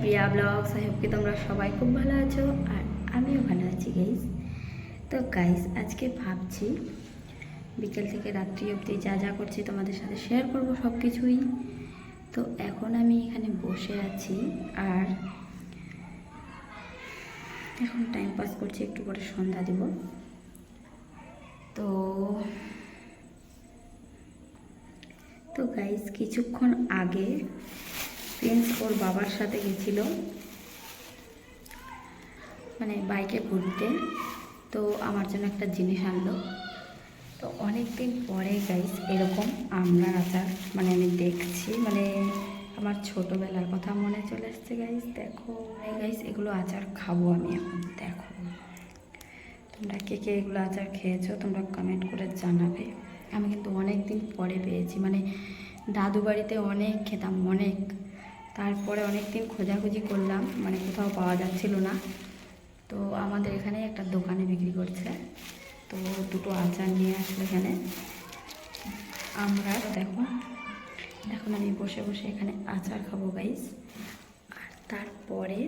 Priya blogs. I hope কি তোমরা সবাই খুব ভালো আছো আর আমিও ভালো আছি গাইস। তো গাইস আজকে ভাবছি বিকেল থেকে রাত্রি অবধি যা যা করছি তোমাদের সাথে শেয়ার করব সব কিছুই। তো এখন আমি এখানে বসে আছি আর এখন টাইম পাস করছি, একটু পরে সন্ধ্যা দেব। তো গাইস কিছুক্ষণ আগে প্রিন্স ওর বাবার সাথে গেছিল মানে বাইকে ঘুরতে, তো আমার জন্য একটা জিনিস আনলো। তো অনেক দিন পরে গাইস এরকম আমড়ার আচার মানে আমি দেখছি, মানে আমার ছোটোবেলার কথা মনে চলে এসছে গাইস। দেখো গাইস এগুলো আচার খাবো আমি এখন। দেখো তোমরা কে কে এগুলো আচার খেয়েছো তোমরা কমেন্ট করে জানাবে। আমি কিন্তু অনেক দিন পরে পেয়েছি, মানে দাদু বাড়িতে অনেক খেতাম অনেক, তারপরে অনেক দিন খোঁজাখুঁজি করলাম, মানে কোথাও পাওয়া যাচ্ছিল না। তো আমাদের এখানে একটা দোকানে বিক্রি করছে, তো দুটো আচার নিয়ে আসলে এখানে আমরা দেখো এখন আমি বসে বসে এখানে আচার খাবো গাইস। আর তারপরে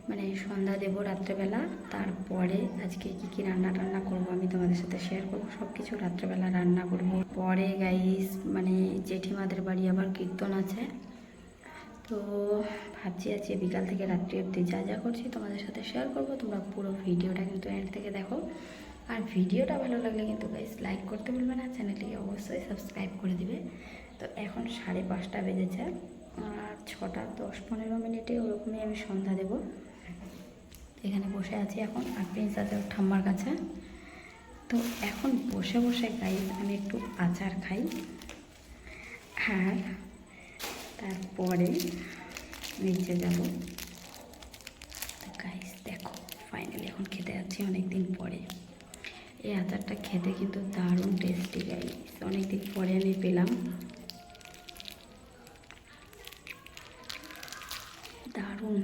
মানে সন্ধ্যা দেবো রাত্রেবেলা, তারপরে আজকে কী কী রান্না টান্না করবো আমি তোমাদের সাথে শেয়ার করবো সব কিছু। রাত্রেবেলা রান্না করবো, পরে গাইস মানে জেঠিমাদের বাড়ি আবার কীর্তন আছে। তো ভাবছি আজকে বিকাল থেকে রাত্রি অবধি যা যা করছি তোমাদের সাথে শেয়ার করবো। তোমরা পুরো ভিডিওটা কিন্তু এন্ড থেকে দেখো, আর ভিডিওটা ভালো লাগলে কিন্তু গাইস লাইক করতে ভুলবে না, চ্যানেলটিকে অবশ্যই সাবস্ক্রাইব করে দিবে। তো এখন 5:30 বেজেছে আর 6:10-15 ওরকমই আমি সন্ধ্যা দেব। এখানে বসে আছি এখন, আর প্রিন্স আছে ওর ঠাম্মার কাছে। তো এখন বসে বসে গাইস আমি একটু আচার খাই, আর তারপরে নিচে যাব। গাইস দেখো ফাইনালি এখন খেতে যাচ্ছি অনেক দিন পরে। এই আচারটা খেতে কিন্তু দারুণ টেস্টি গাইস, অনেক দিন পরে আমি পেলাম, দারুণ।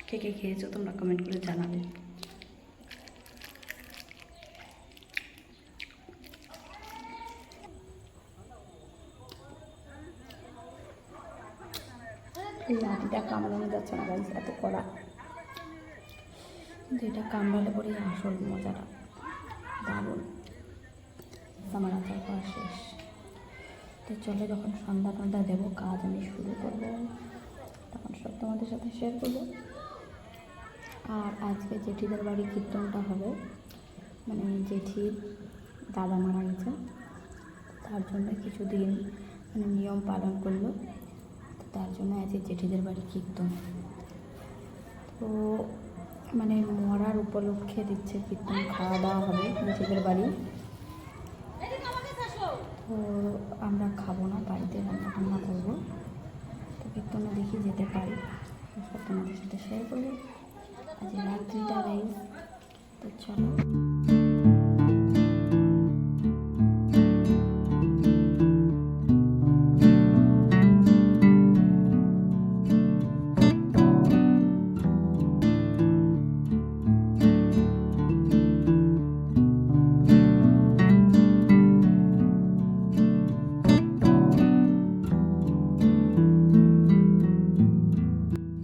কে কে খেয়েছো তোমরা কমেন্ট করে জানাবে। এই লাঠিটা কামড়ানো যাচ্ছে না গাইস, এত কড়া, কিন্তু এটা কামড়ালে পরেই আসল মজাটা। দারুণ। আমার আচার খাওয়া শেষ। তো চলো যখন সন্ধ্যা টন্ধ্যা দেবো কাজ আমি শুরু করবো, তখন সব তোমাদের সাথে শেয়ার করবো। আর আজকে জেঠিদের বাড়ি কীর্তনটা হবে, মানে জেঠির দাদা মারা গেছে, তার জন্য কিছুদিন মানে নিয়ম পালন করলো, তো তার জন্য আজকে জেঠিদের বাড়ি কীর্তন। তো মানে মরার উপলক্ষে দিচ্ছে কীর্তন, খাওয়া দাওয়া হবে জেঠিদের বাড়ি। তো আমরা খাবো না, বাড়িতে রান্না টান্না করবো। তো কীর্তনে দেখি যেতে পারি, সব তোমাদের সাথে শেয়ার করবো। আজ রাত্রিটা গাইস, তো চলো।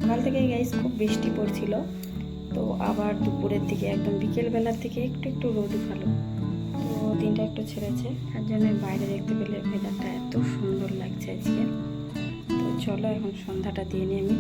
সকাল থেকে গাইস খুব বৃষ্টি পড়ছিল, তো আবার দুপুরের দিকে একদম বিকেলবেলার থেকে একটু একটু রোদ উঠালো, তো দিনটা একটু ছেড়েছে, তার জন্য বাইরে দেখতে পেলে ওয়েদারটা এত সুন্দর লাগছে আজকে। তো চলো এখন সন্ধ্যাটা দিয়ে নিই আমি।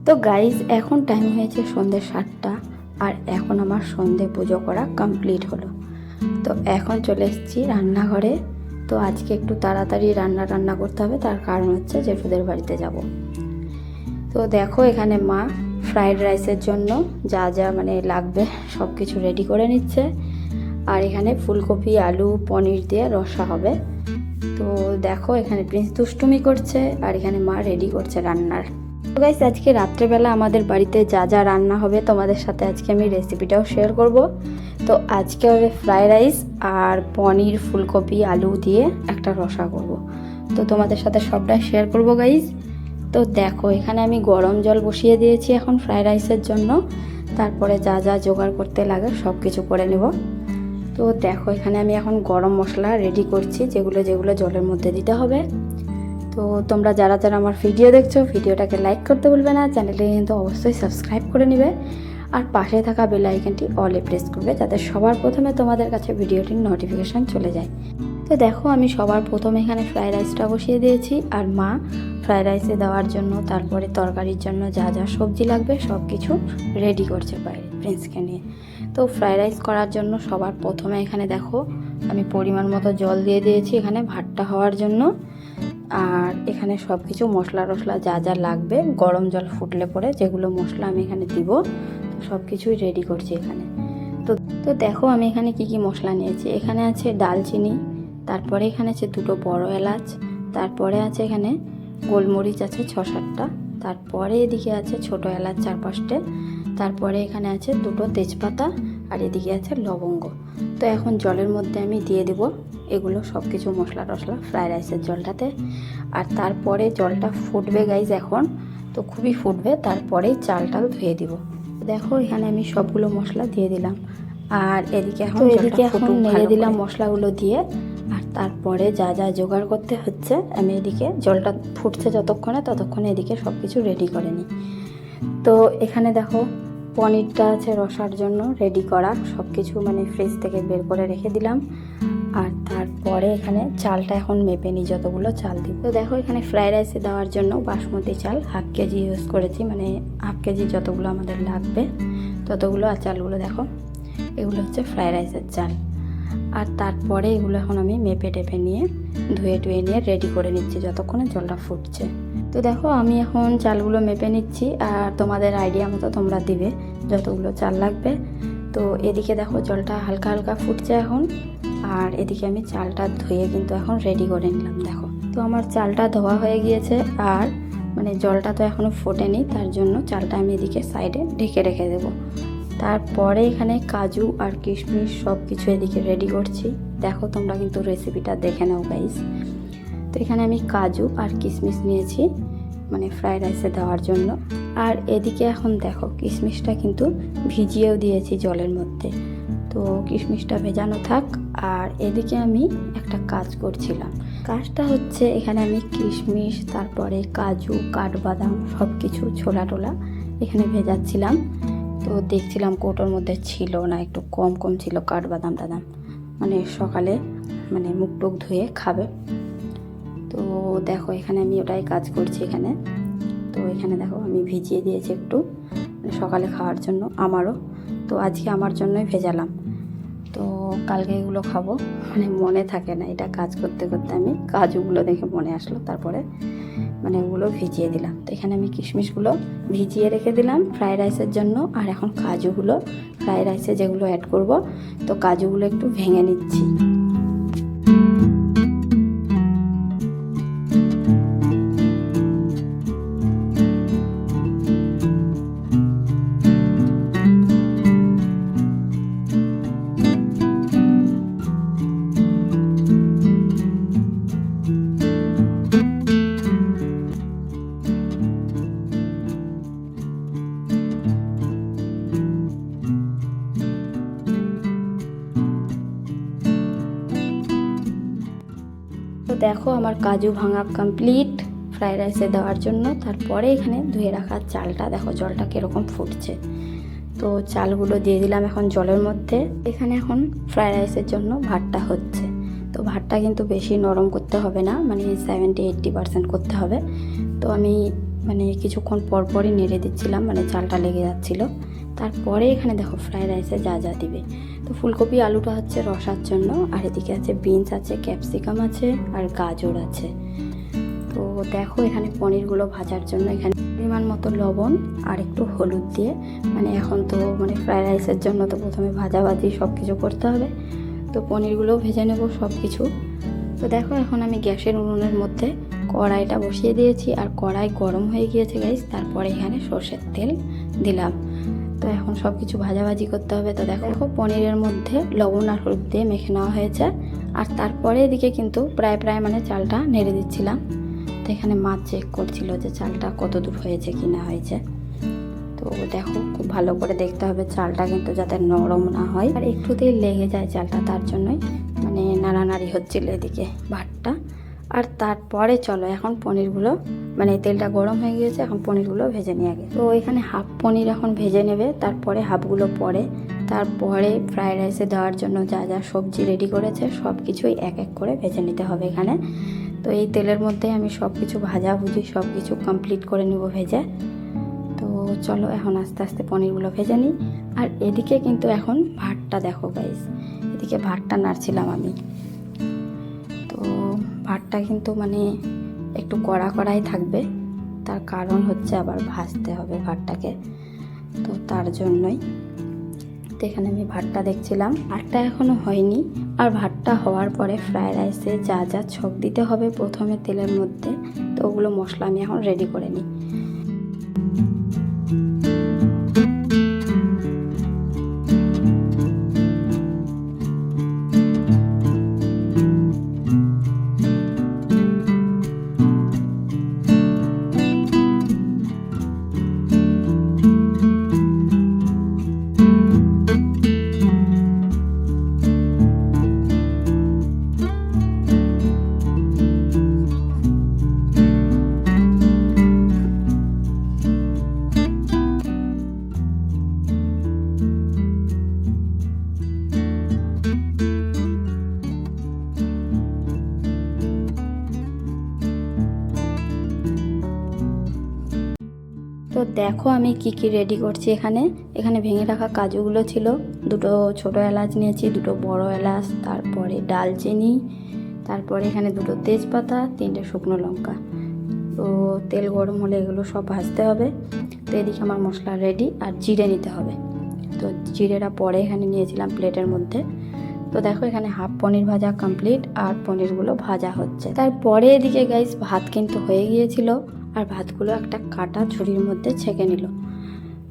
তো গাইজ এখন টাইম হয়েছে সন্ধ্যে 7টা, আর এখন আমার সন্ধে পুজো করা কমপ্লিট হলো। তো এখন চলে এসেছি রান্নাঘরে। তো আজকে একটু তাড়াতাড়ি রান্না করতে হবে, তার কারণ হচ্ছে জেঠুদের বাড়িতে যাব। তো দেখো এখানে মা ফ্রাইড রাইসের জন্য যা যা মানে লাগবে সব কিছু রেডি করে নিচ্ছে, আর এখানে ফুলকপি আলু পনির দিয়ে রসা হবে। তো দেখো এখানে প্রিন্স দুষ্টুমি করছে আর এখানে মা রেডি করছে রান্নার। তো গাইস আজকে রাত্রেবেলা আমাদের বাড়িতে যা যা রান্না হবে তোমাদের সাথে আজকে আমি রেসিপিটাও শেয়ার করব। তো আজকে হবে ফ্রাইড রাইস আর পনির ফুলকপি আলু দিয়ে একটা রসা করব। তো তোমাদের সাথে সবটাই শেয়ার করব গাইস। তো দেখো এখানে আমি গরম জল বসিয়ে দিয়েছি এখন ফ্রাইড রাইসের জন্য। তারপরে যা যা জোগাড় করতে লাগে সব কিছু করে নেব। তো দেখো এখানে আমি এখন গরম মশলা রেডি করছি, যেগুলো যেগুলো জলের মধ্যে দিতে হবে। তো তোমরা যারা যারা আমার ভিডিও দেখছো ভিডিওটাকে লাইক করতে ভুলবে না, চ্যানেলটি কিন্তু অবশ্যই সাবস্ক্রাইব করে নেবে আর পাশে থাকা বেল আইকনটি অলে প্রেস করবে যাতে সবার প্রথমে তোমাদের কাছে ভিডিওটির নোটিফিকেশান চলে যায়। তো দেখো আমি সবার প্রথমে এখানে ফ্রাইড রাইসটা বসিয়ে দিয়েছি আর মা ফ্রাইড রাইসে দেওয়ার জন্য তারপরে তরকারির জন্য যা যা সবজি লাগবে সব কিছু রেডি করছে বাইরে প্রিন্সকে নিয়ে। তো ফ্রাইড রাইস করার জন্য সবার প্রথমে এখানে দেখো আমি পরিমাণ মতো জল দিয়ে দিয়েছি এখানে ভাতটা হওয়ার জন্য। আর এখানে সব কিছু মশলা টশলা যা যা লাগবে গরম জল ফুটলে পরে যেগুলো মশলা আমি এখানে দিব সব কিছুই রেডি করছি এখানে। তো দেখো আমি এখানে কি কি মশলা নিয়েছি। এখানে আছে দালচিনি, তারপরে এখানে আছে দুটো বড় এলাচ, তারপরে আছে এখানে গোলমরিচ আছে 6-7টা, তারপরে এদিকে আছে ছোট এলাচ 4-5টে, তারপরে এখানে আছে দুটো তেজপাতা আর এদিকে আছে লবঙ্গ। তো এখন জলের মধ্যে আমি দিয়ে দেব এগুলো সব কিছু মশলা টশলা ফ্রাইড রাইসের জলটাতে। আর তারপরে জলটা ফুটবে গাইজ এখন, তো খুবই ফুটবে, তারপরেই চালটাল ধুয়ে দিব। দেখো এখানে আমি সবগুলো মশলা দিয়ে দিলাম আর এদিকে এখন নেড়ে দিলাম মশলাগুলো দিয়ে। আর তারপরে যা যা জোগাড় করতে হচ্ছে আমি এদিকে জলটা ফুটছে যতক্ষণে ততক্ষণে এদিকে সব কিছু রেডি করে নিই। তো এখানে দেখো পনিরটা আছে রসার জন্য রেডি করা, সব কিছু মানে ফ্রিজ থেকে বের করে রেখে দিলাম। আর তারপরে এখানে চালটা এখন মেপে নিই যতগুলো চাল দিব। তো দেখো এখানে ফ্রাইড রাইসে দেওয়ার জন্য বাসমতি চাল 1/2 কেজি ইউজ করেছি, মানে 1/2 কেজি যতগুলো আমাদের লাগবে ততগুলো। আর চালগুলো দেখো এগুলো হচ্ছে ফ্রাইড রাইসের চাল। আর তারপরে এগুলো এখন আমি মেপে টেপে নিয়ে ধুয়ে টুয়ে নিয়ে রেডি করে নিচ্ছি যতক্ষণে জলটা ফুটছে। তো দেখো আমি এখন চালগুলো মেপে নিচ্ছি আর তোমাদের আইডিয়া মতো তোমরা দিবে যতগুলো চাল লাগবে। তো এদিকে দেখো জলটা হালকা হালকা ফুটছে এখন, আর এদিকে আমি চালটা ধুয়ে কিন্তু এখন রেডি করে নিলাম। দেখো তো আমার চালটা ধোয়া হয়ে গিয়েছে আর মানে জলটা তো এখনও ফোটেনি, তার জন্য চালটা আমি এদিকে সাইডে ঢেকে রেখে দেবো। তারপরে এখানে কাজু আর কিশমিশ সব কিছু এদিকে রেডি করছি। দেখো তোমরা কিন্তু রেসিপিটা দেখে নাও গাইস। তো এখানে আমি কাজু আর কিশমিশ নিয়েছি মানে ফ্রাইড রাইসে দেওয়ার জন্য। আর এদিকে এখন দেখো কিশমিশটা কিন্তু ভিজিয়েও দিয়েছি জলের মধ্যে, তো কিশমিশটা ভেজানো থাক। আর এদিকে আমি একটা কাজ করছিলাম, কাজটা হচ্ছে এখানে আমি কিশমিশ তারপরে কাজু কাঠবাদাম সব কিছু ছোলা টোলা এখানে ভেজাচ্ছিলাম। তো দেখছিলাম কৌটোর মধ্যে ছিল না, একটু কম কম ছিল কাঠবাদাম টাদাম, মানে সকালে মানে মুখ টুক ধুয়ে খাবে। তো দেখো এখানে আমি ওটাই কাজ করছি এখানে। তো এখানে দেখো আমি ভিজিয়ে দিয়েছি একটু মানে সকালে খাওয়ার জন্য আমারও, তো আজকে আমার জন্যই ভেজালাম। তো কালকে এগুলো খাবো মানে মনে থাকে না, এটা কাজ করতে করতে আমি কাজুগুলো দেখে মনে আসলো, তারপরে মানে ওগুলো ভিজিয়ে দিলাম। তো এখানে আমি কিশমিশগুলো ভিজিয়ে রেখে দিলাম ফ্রাইড রাইসের জন্য। আর এখন কাজুগুলো ফ্রাইড রাইসে যেগুলো অ্যাড করব, তো কাজুগুলো একটু ভেঙে নিচ্ছি। তো দেখো আমার কাজু ভাঙা কমপ্লিট ফ্রাইড রাইসে দেওয়ার জন্য। তারপরে এখানে ধুয়ে রাখা চালটা দেখো জলটা কীরকম ফুটছে, তো চালগুলো দিয়ে দিলাম এখন জলের মধ্যে। এখানে এখন ফ্রাইড রাইসের জন্য ভাতটা হচ্ছে। তো ভাতটা কিন্তু বেশি নরম করতে হবে না, মানে 70-80% করতে হবে। তো আমি মানে কিছুক্ষণ পরপরই নেড়ে দিচ্ছিলাম, মানে চালটা লেগে যাচ্ছিলো। তারপরে এখানে দেখো ফ্রাইড রাইসে যা যা দিবে। তো ফুলকপি আলুটা হচ্ছে রসার জন্য, আর এদিকে আছে বিনস আছে, ক্যাপসিকাম আছে আর গাজর আছে। তো দেখো এখানে পনিরগুলো ভাজার জন্য এখানে পরিমাণ মতো লবণ আর একটু হলুদ দিয়ে, মানে এখন তো মানে ফ্রাইড রাইসের জন্য তো প্রথমে ভাজাভাজি সব কিছু করতে হবে। তো পনিরগুলোও ভেজে নেব সব কিছু। তো দেখো এখন আমি গ্যাসের উনুনের মধ্যে কড়াইটা বসিয়ে দিয়েছি, আর কড়াই গরম হয়ে গিয়েছে গাইস। তারপরে এখানে সর্ষের তেল দিলাম। তো এখন সব কিছু ভাজাভাজি করতে হবে। তো দেখো পনিরের মধ্যে লবণ আর হলুদ দিয়ে মেখে নেওয়া হয়েছে। আর তারপরে এদিকে কিন্তু প্রায় মানে চালটা নেড়ে দিচ্ছিলাম। তো এখানে মা চেক করছিল যে চালটা কত দূর হয়েছে কি না হয়েছে। তো দেখো খুব ভালো করে দেখতে হবে চালটা কিন্তু যাতে নরম না হয় আর একটুতেই লেগে যায় চালটা, তার জন্যই মানে নাড়ানাড়ি হচ্ছিল এদিকে ভাতটা। আর তারপরে চলো এখন পনিরগুলো, মানে তেলটা গরম হয়ে গিয়েছে, এখন পনিরগুলো ভেজে নিয়ে আগে। তো এখানে হাফ পনির এখন ভেজে নেবে, তারপরে হাফগুলো পরে। তারপরে ফ্রাইড রাইসে দেওয়ার জন্য যা যা সবজি রেডি করেছে সব কিছুই এক এক করে ভেজে নিতে হবে এখানে। তো এই তেলের মধ্যে আমি সব কিছু ভাজাভুজি সব কিছু কমপ্লিট করে নেব ভেজে। তো চলো এখন আস্তে আস্তে পনিরগুলো ভেজে নিই। আর এদিকে কিন্তু এখন ভাতটা দেখো গাইস, এদিকে ভাতটা নাড়ছিলাম আমি। তো ভাতটা কিন্তু মানে একটু কড়া কড়াই থাকবে, তার কারণ হচ্ছে আবার ভাজতে হবে ভাতটাকে, তো তার জন্যই। তো এখানে আমি ভাতটা দেখছিলাম, ভাতটা এখনও হয়নি। আর ভাতটা হওয়ার পরে ফ্রায়েড রাইসে যা যা ছক দিতে হবে প্রথমে তেলের মধ্যে, তো ওগুলো মশলা আমি এখন রেডি করে নিই। তো দেখো আমি কি কি রেডি করছি এখানে। এখানে ভেঙে রাখা কাজুগুলো ছিল, দুটো ছোট এলাচ নিয়েছি, দুটো বড় এলাচ, তারপরে ডালচিনি, তারপরে এখানে দুটো তেজপাতা, 3টে শুকনো লঙ্কা। তো তেল গরম হলে এগুলো সব ভাজতে হবে। তো এদিকে আমার মশলা রেডি। আর জিরে নিতে হবে, তো জিরেটা পরে এখানে নিয়েছিলাম প্লেটের মধ্যে। তো দেখো এখানে হাফ পনির ভাজা কমপ্লিট, আর পনিরগুলো ভাজা হচ্ছে। তারপরে এদিকে গাইস ভাত কিন্তু হয়ে গিয়েছিল, আর ভাতগুলো একটা কাটা ঝুড়ির মধ্যে ছেঁকে নিল।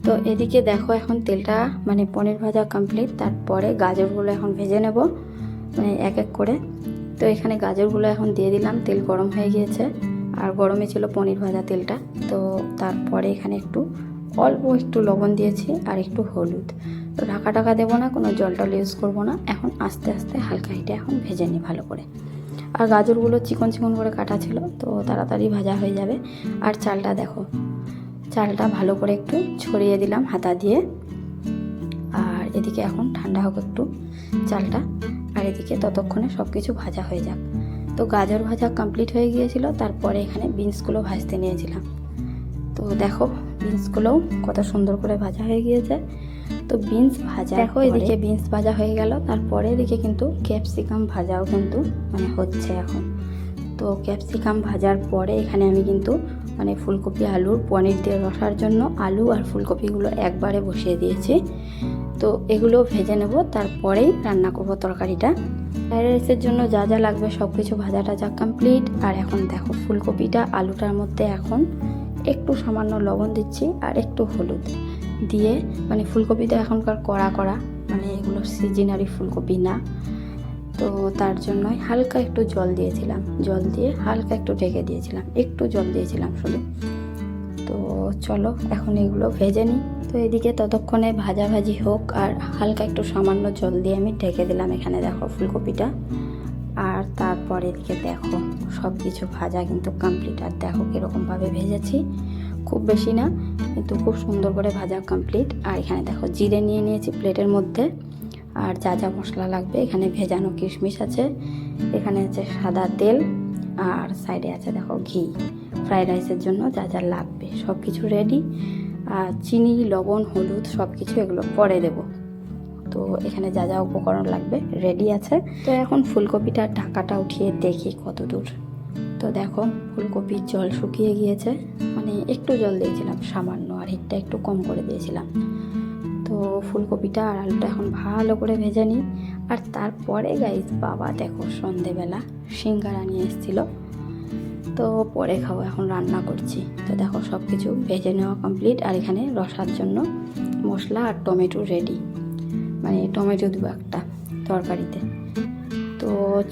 তো এদিকে দেখো এখন তেলটা মানে পনির ভাজা কমপ্লিট। তারপরে গাজরগুলো এখন ভেজে নেব মানে এক এক করে। তো এখানে গাজরগুলো এখন দিয়ে দিলাম, তেল গরম হয়ে গিয়েছে, আর গরমে ছিল পনির ভাজা তেলটা। তো তারপরে এখানে অল্প একটু লবণ দিয়েছি আর একটু হলুদ। তো ঢাকা দেবো না, কোনো জল টল ইউজ করবো না। এখন আস্তে আস্তে হালকা হিটে এখন ভেজে নিই ভালো করে। আর গাজরগুলো চিকন চিকন করে কাটা ছিল, তো তাড়াতাড়ি ভাজা হয়ে যাবে। আর চালটা দেখো, চালটা ভালো করে একটু ছড়িয়ে দিলাম হাতা দিয়ে। আর এদিকে এখন ঠান্ডা হোক একটু চালটা, আর এদিকে ততক্ষণে সব কিছু ভাজা হয়ে যাক। তো গাজর ভাজা কমপ্লিট হয়ে গিয়েছিল। তারপরে এখানে বিনসগুলো ভাজতে নিয়েছিলাম। তো দেখো বিনসগুলোও কত সুন্দর করে ভাজা হয়ে গিয়েছে। তো বিনস ভাজা দেখো, এদিকে বিনস ভাজা হয়ে গেল। তারপরে এদিকে কিন্তু ক্যাপসিকাম ভাজাও কিন্তু মানে হচ্ছে এখন। তো ক্যাপসিকাম ভাজার পরে এখানে আমি কিন্তু মানে ফুলকপি আলুর পনির দিয়ে রসার জন্য আলু আর ফুলকপিগুলো একবারে বসিয়ে দিয়েছি। তো এগুলো ভেজে নেব, তারপরেই রান্না করবো তরকারিটা। ফ্রাইড রাইসের জন্য যা যা লাগবে সব কিছু ভাজা টাজা কমপ্লিট। আর এখন দেখো ফুলকপিটা আলুটার মধ্যে এখন একটু সামান্য লবণ দিচ্ছি আর একটু হলুদ দিয়ে, মানে ফুলকপিটা এখনকার কড়া মানে এগুলো সিজনারি ফুলকপি না, তো তার জন্যই হালকা একটু জল দিয়েছিলাম, জল দিয়ে হালকা একটু ঢেকে দিয়েছিলাম, একটু জল দিয়েছিলাম শুধু। তো চলো এখন এগুলো ভেজে নিই। তো এদিকে ততক্ষণে ভাজাভাজি হোক, আর হালকা একটু সামান্য জল দিয়ে আমি ঢেকে দিলাম এখানে দেখো ফুলকপিটা। আর তারপরে এদিকে দেখো সব কিছু ভাজা কিন্তু কমপ্লিট। আর দেখো কীরকমভাবে ভেজেছি, খুব বেশি না কিন্তু খুব সুন্দর করে ভাজা কমপ্লিট। আর এখানে দেখো জিরে নিয়ে নিয়েছি প্লেটের মধ্যে। আর যা যা মশলা লাগবে এখানে ভেজানো কিশমিশ আছে, এখানে আছে সাদা তেল, আর সাইডে আছে দেখো ঘি। ফ্রাইড রাইসের জন্য যা যা লাগবে সব কিছু রেডি। আর চিনি, লবণ, হলুদ সব কিছু এগুলো পরে দেব। তো এখানে যা যা উপকরণ লাগবে রেডি আছে। তো এখন ফুলকপিটার ঢাকাটা উঠিয়ে দেখি কত দূর। তো দেখো ফুলকপির জল শুকিয়ে গিয়েছে, মানে একটু জল দিয়েছিলাম সামান্য, আর হিটটা একটু কম করে দিয়েছিলাম। তো তো ফুলকপিটা আর আলুটা এখন ভালো করে ভেজে নিই। আর তারপরে গাইস বাবা দেখো সন্ধেবেলা সিঙ্গারা নিয়ে এসেছিলো, তো পরে খাবো, এখন রান্না করছি। তো দেখো সব কিছু ভেজে নেওয়া কমপ্লিট। আর এখানে রসার জন্য মশলা আর টমেটো রেডি, মানে টমেটো দেবো একটা তরকারিতে। তো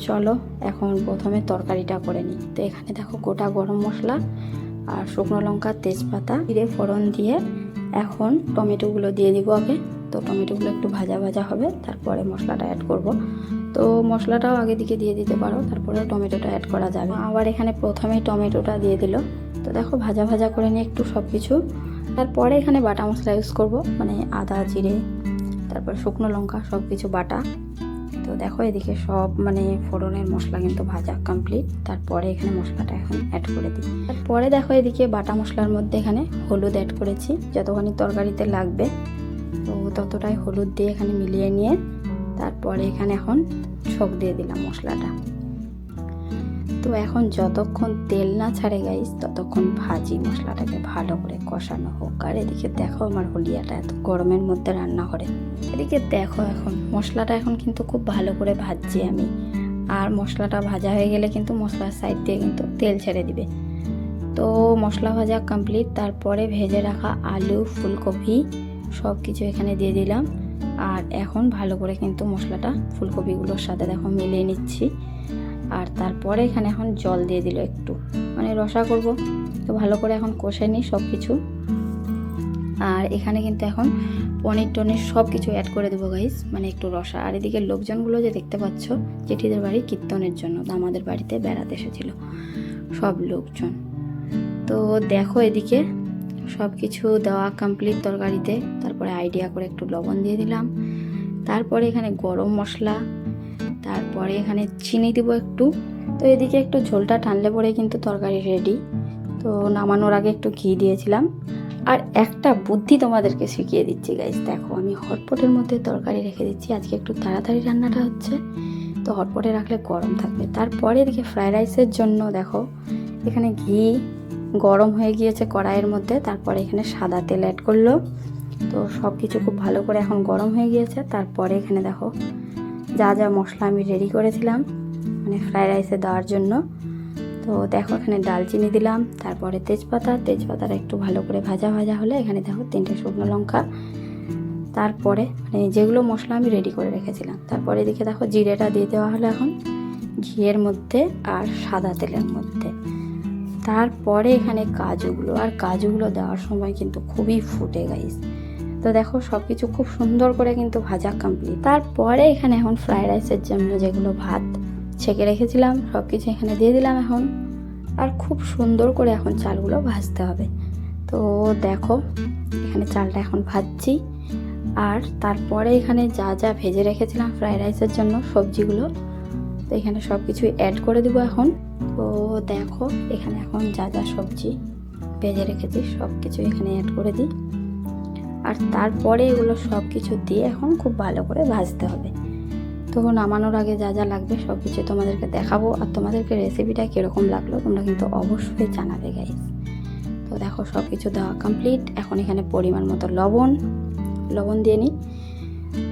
চলো এখন প্রথমে তরকারিটা করে নিই। তো এখানে দেখো গোটা গরম মশলা আর শুকনো লঙ্কা, তেজপাতা জিরে ফোড়ন দিয়ে এখন টমেটোগুলো দিয়ে দিব আগে। তো টমেটোগুলো একটু ভাজা ভাজা হবে, তারপরে মশলাটা অ্যাড করব। তো মশলাটাও আগে দিকে দিয়ে দিতে পারো, তারপরে টমেটোটা অ্যাড করা যাবে। আবার এখানে প্রথমেই টমেটোটা দিয়ে দিল। তো দেখো ভাজা ভাজা করে নিয়ে একটু সব কিছু, তারপরে এখানে বাটা মশলা ইউজ করব, মানে আদা জিরে তারপর শুকনো লঙ্কা সব কিছু বাটা। তো দেখো এদিকে সব মানে ফোড়নের মশলা কিন্তু ভাজা কমপ্লিট। তারপরে এখানে মশলাটা এখন অ্যাড করে দিই। তারপরে দেখো এদিকে বাটা মশলার মধ্যে এখানে হলুদ অ্যাড করেছি, যতখানি তরকারিতে লাগবে তো ততটাই হলুদ দিয়ে এখানে মিলিয়ে নিয়ে তারপরে এখানে এখন ছোক দিয়ে দিলাম মশলাটা। তো এখন যতক্ষণ তেল না ছাড়ে গাইস ততক্ষণ ভাজি মশলাটাকে ভালো করে কষানো হোক। আর এদিকে দেখো আমার হলিয়াটা এত গরমের মধ্যে রান্না করে, এদিকে দেখো এখন মশলাটা এখন কিন্তু খুব ভালো করে ভাজছি আমি। আর মশলাটা ভাজা হয়ে গেলে কিন্তু মশলার সাইড দিয়ে কিন্তু তেল ছেড়ে দিবে। তো মশলা ভাজা কমপ্লিট। তারপরে ভেজে রাখা আলু ফুলকপি সব কিছু এখানে দিয়ে দিলাম। আর এখন ভালো করে কিন্তু মশলাটা ফুলকপিগুলোর সাথে দেখো মিলিয়ে নিচ্ছি। আর তারপরে এখানে এখন জল দিয়ে দিল একটু, মানে রসা করব। তো ভালো করে এখন কষে নিই সব কিছু। আর এখানে কিন্তু এখন পনির টনির সব কিছু অ্যাড করে দেবো গাইস, মানে একটু রসা। আর এদিকে লোকজনগুলো যে দেখতে পাচ্ছ জেঠিদের বাড়ি কীর্তনের জন্য, তো আমাদের বাড়িতে বেড়াতে এসেছিল সব লোকজন। তো দেখো এদিকে সব কিছু দেওয়া কমপ্লিট তরকারিতে। তারপরে আইডিয়া করে একটু লবণ দিয়ে দিলাম। তারপরে এখানে গরম মশলা, তারপরে এখানে চিনি দিব একটু। তো এদিকে একটু ঝোলটা টানলে পরে কিন্তু তরকারি রেডি। তো নামানোর আগে একটু ঘি দিয়েছিলাম। আর একটা বুদ্ধি তোমাদেরকে শিখিয়ে দিচ্ছি গাইস, দেখো আমি হটপটের মধ্যে তরকারি রেখে দিচ্ছি, আজকে একটু তাড়াতাড়ি রান্নাটা হচ্ছে, তো হটপটে রাখলে গরম থাকবে। তারপরে এদিকে ফ্রাইড রাইসের জন্য দেখো এখানে ঘি গরম হয়ে গিয়েছে কড়াইয়ের মধ্যে। তারপরে এখানে সাদা তেল অ্যাড করলো। তো সব কিছু খুব ভালো করে এখন গরম হয়ে গিয়েছে। তারপরে এখানে দেখো যা যা মশলা আমি রেডি করেছিলাম মানে ফ্রাইড রাইসে দেওয়ার জন্য। তো দেখো এখানে দালচিনি দিলাম, তারপরে তেজপাতাটা একটু ভালো করে ভাজা ভাজা হলে এখানে দেখো 3টে শুকনো লঙ্কা, তারপরে মানে যেগুলো মশলা আমি রেডি করে রেখেছিলাম। তারপরে এদিকে দেখো জিরেটা দিয়ে দেওয়া হলো এখন ঘিয়ের মধ্যে আর সাদা তেলের মধ্যে। তারপরে এখানে কাজুগুলো দেওয়ার সময় কিন্তু খুবই ফুটে গাইস। তো দেখো সব কিছু খুব সুন্দর করে কিন্তু ভাজা কমপ্লিট। তারপরে এখানে এখন ফ্রাইড রাইসের জন্য যেগুলো ভাত ছেঁকে রেখেছিলাম সব কিছু এখানে দিয়ে দিলাম এখন। আর খুব সুন্দর করে এখন চালগুলো ভাজতে হবে। তো দেখো এখানে চালটা এখন ভাজছি। আর তারপরে এখানে যা যা ভেজে রেখেছিলাম ফ্রাইড রাইসের জন্য সবজিগুলো, তো এখানে সব কিছু অ্যাড করে দেবো এখন। তো দেখো এখানে এখন যা যা সবজি ভেজে রেখেছি সব কিছু এখানে অ্যাড করে দিই। আর তারপরে এগুলো সব কিছু দিয়ে এখন খুব ভালো করে ভাজতে হবে। তো নামানোর আগে যা যা লাগবে সব কিছু তোমাদেরকে দেখাবো। আর তোমাদেরকে রেসিপিটা কীরকম লাগলো তোমরা কিন্তু অবশ্যই জানাবে গাইস। তো দেখো সব কিছু দেওয়া কমপ্লিট। এখন এখানে পরিমাণ মতো লবণ দিয়ে নিই।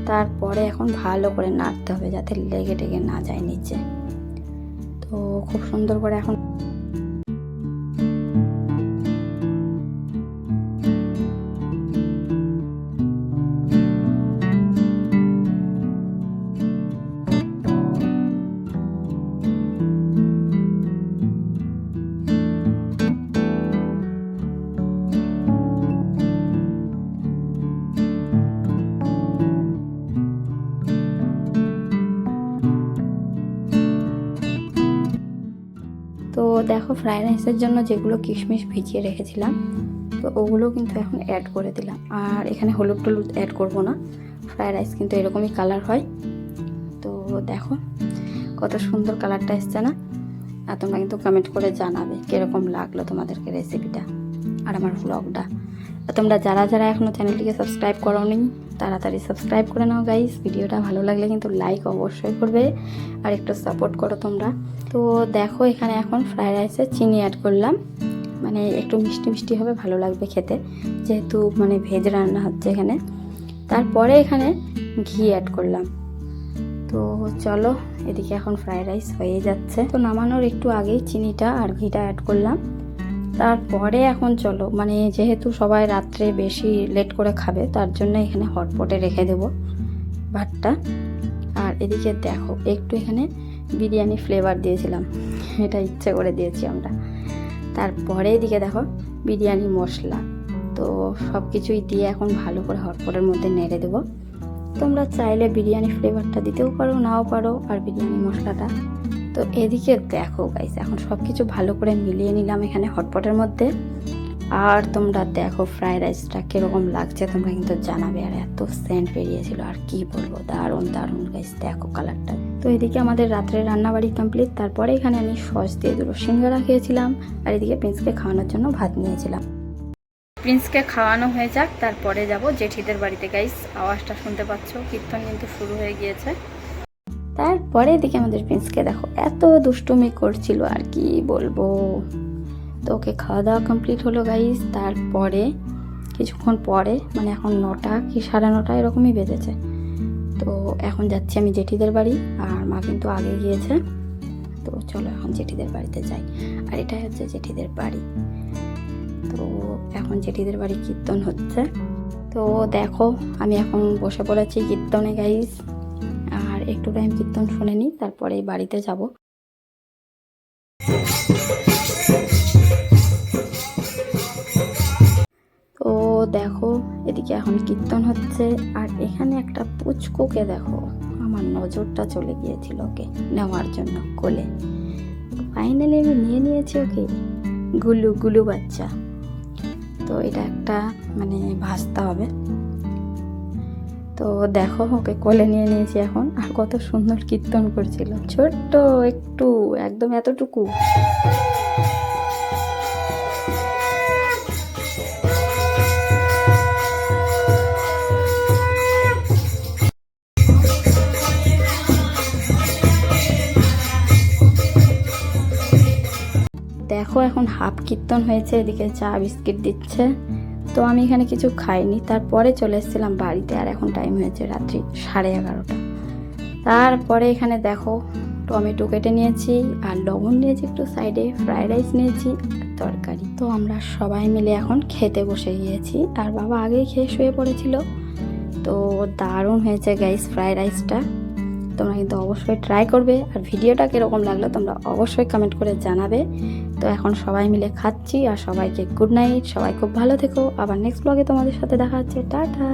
তারপরে এখন ভালো করে নাড়তে হবে যাতে লেগে টেগে না যায় নিচে। তো খুব সুন্দর করে এখন তো দেখো ফ্রাইড রাইসের জন্য যেগুলো কিশমিশ ভিজিয়ে রেখেছিলাম তো ওগুলো কিন্তু এখন অ্যাড করে দিলাম। আর এখানে হলুদ অ্যাড করব না, ফ্রাইড রাইস কিন্তু এরকমই কালার হয়। তো দেখো কত সুন্দর কালারটা এসছে না? আর তোমরা কিন্তু কমেন্ট করে জানাবে কীরকম লাগলো তোমাদেরকে রেসিপিটা আর আমার ব্লগটা। আর তোমরা যারা যারা এখনও চ্যানেলটিকে সাবস্ক্রাইব করোনি তাড়াতাড়ি সাবস্ক্রাইব করে নাও গাইস। ভিডিওটা ভালো লাগলে কিন্তু লাইক অবশ্যই করবে আর একটু সাপোর্ট করো তোমরা। তো দেখো এখানে এখন ফ্রাইড রাইসে চিনি অ্যাড করলাম, মানে একটু মিষ্টি মিষ্টি হবে, ভালো লাগবে খেতে, যেহেতু মানে ভেজ রান্না হচ্ছে এখানে। তারপরে এখানে ঘি অ্যাড করলাম। তো চলো, এদিকে এখন ফ্রাইড রাইস হয়ে যাচ্ছে। তো নামানোর একটু আগেই চিনিটা আর ঘিটা অ্যাড করলাম। তারপরে এখন চলো, মানে যেহেতু সবাই রাত্রে বেশি লেট করে খাবে, তার জন্য এখানে হটপটে রেখে দেবো ভাতটা। আর এদিকে দেখো, একটু এখানে বিরিয়ানি ফ্লেভার দিয়েছিলাম, এটা ইচ্ছে করে দিয়েছি আমরা। তারপরে এদিকে দেখো বিরিয়ানি মশলা, তো সব কিছুই দিয়ে এখন ভালো করে হটপটের মধ্যে নেড়ে দেবো। তোমরা চাইলে বিরিয়ানি ফ্লেভারটা দিতেও পারো, নাও পারো, আর বিরিয়ানি মশলাটা। তো এদিকে দেখো গাইস, এখন সব কিছু ভালো করে মিলিয়ে নিলাম এখানে হটপটের মধ্যে। আর তোমরা দেখো ফ্রাইড রাইসটা কীরকম লাগছে, তোমরা কিন্তু জানাবে। আর এত সেন্ট বেরিয়েছিল, আর কি বলবো, দারুণ দারুণ গাইস, দেখো কালারটা। তো এদিকে আমাদের রাত্রে রান্নাবাড়ি কমপ্লিট। তারপরে এখানে আমি সস দিয়ে দুটো সিঙ্গারা খেয়েছিলাম, আর এদিকে প্রিন্সকে খাওয়ানোর জন্য ভাত নিয়েছিলাম। প্রিন্সকে খাওয়ানো হয়ে যাক, তারপরে যাব জেঠিদের বাড়িতে। গাইস আওয়াজটা শুনতে পাচ্ছ, কীর্তন কিন্তু শুরু হয়ে গিয়েছে। তারপরে এদিকে আমাদের প্রিন্সকে দেখো এত দুষ্টুমি করছিল, আর কি বলবো। তো ওকে খাওয়া দাওয়া কমপ্লিট হলো গাইস। তারপরে কিছুক্ষণ পরে, মানে এখন 9টা কি 9:30 এরকমই বেজেছে। তো এখন যাচ্ছি আমি জেঠিদের বাড়ি, আর মা কিন্তু আগে গিয়েছে। তো চলো এখন জেঠিদের বাড়িতে যাই। আর এটাই হচ্ছে জেঠিদের বাড়ি। তো এখন জেঠিদের বাড়ি কীর্তন হচ্ছে। তো দেখো আমি এখন বসে পড়েছি কীর্তনে গাইস। আর একটু টাইম কীর্তন শুনে নিই, তারপরে বাড়িতে যাব। তো দেখো এদিকে এখন কীর্তন হচ্ছে, আর এখানে একটা পুচকুকে দেখো, আমার নজরটা চলে গিয়েছিল ওকে নেওয়ার জন্য কোলে। ফাইনালি আমি নিয়ে নিয়েছি ওকে, গুলু গুলু বাচ্চা। তো এটা একটা মানে ভাজতে হবে। তো দেখো ওকে কোলে নিয়ে নিয়েছি এখন। আর কত সুন্দর কীর্তন করছিল, ছোট্ট একটু, একদম এতটুকু। দেখো এখন হাফ কীর্তন হয়েছে, এদিকে চা বিস্কিট দিচ্ছে। তো আমি এখানে কিছু খাইনি, তারপরে চলে এসেছিলাম বাড়িতে। আর এখন টাইম হয়েছে রাত্রি 11:30। তারপরে এখানে দেখো টমেটো কেটে নিয়েছি, আর লবণ নিয়েছি একটু সাইডে, ফ্রাইড রাইস নিয়েছি, তরকারি। তো আমরা সবাই মিলে এখন খেতে বসে গিয়েছি। আর বাবা আগেই খেয়ে শুয়ে পড়েছিল। তো দারুণ হয়েছে গাইস ফ্রাইড রাইসটা, তোমরা কিন্তু অবশ্যই ট্রাই করবে। আর ভিডিওটা কীরকম লাগলো তোমরা অবশ্যই কমেন্ট করে জানাবে। তো এখন সবাই মিলে খাচ্ছি। আর সবাইকে গুড নাইট, সবাই খুব ভালো থেকো। আবার নেক্সট ব্লগে তোমাদের সাথে দেখা হচ্ছে, টাটা।